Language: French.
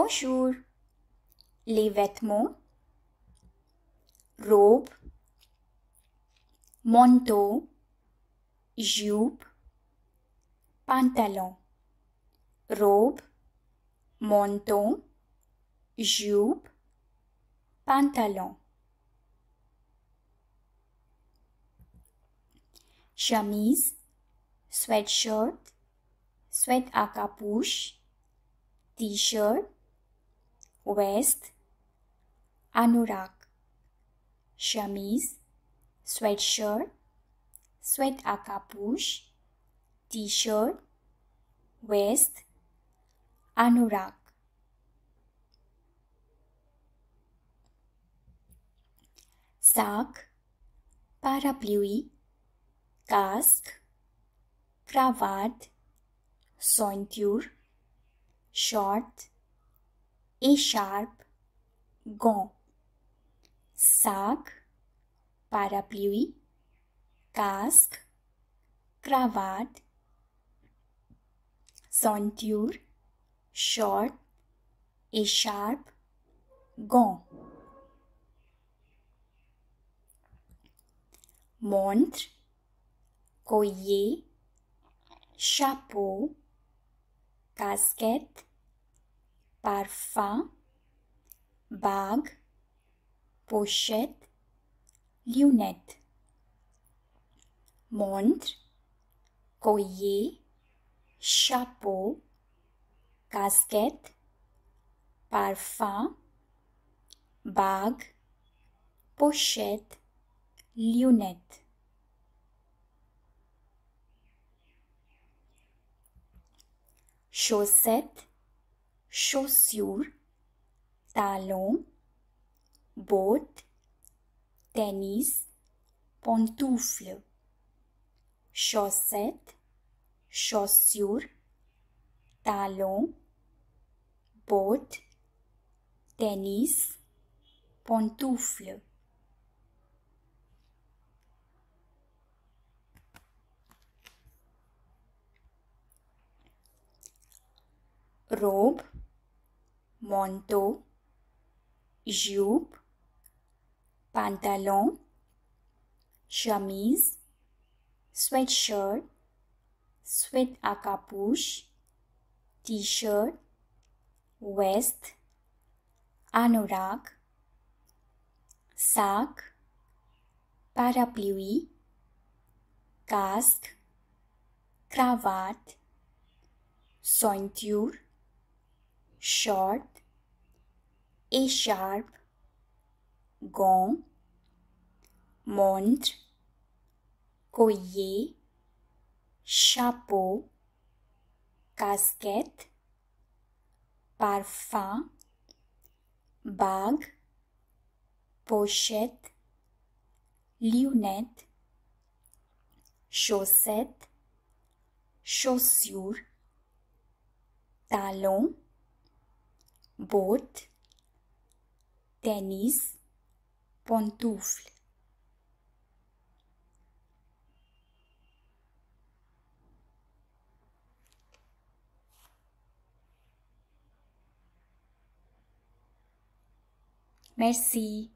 Bonjour. Les vêtements, robe, manteau, jupe, pantalon. Robe, manteau, jupe, pantalon. Chemise, sweatshirt, sweat-à-capuche, t-shirt, veste, anorak. Chemise, sweatshirt, sweat-à-capuche, t-shirt, veste, anorak. Sac, parapluie, casque, cravate, ceinture, short, écharpe, gants. Sac, parapluie, casque, cravate, ceinture, short, écharpe, gants. Montre, collier, chapeau, casquette, parfum, bague, pochette, lunettes. Montre, collier, chapeau, casquette, parfum, bague, pochette, lunettes. Chaussettes, chaussures, talons, bottes, tennis, pantoufles. Chaussettes, chaussures, talons, bottes, tennis, pantoufles. Robe, manteau, jupe, pantalon, chemise, sweatshirt, sweat-à-capuche, t-shirt, veste, anorak, sac, parapluie, casque, cravate, ceinture, short, écharpe, gants, montre, collier, chapeau, casquette, parfum, bague, pochette, lunettes, chaussettes, chaussures, talons, bottes, tennis, pantoufles. Merci.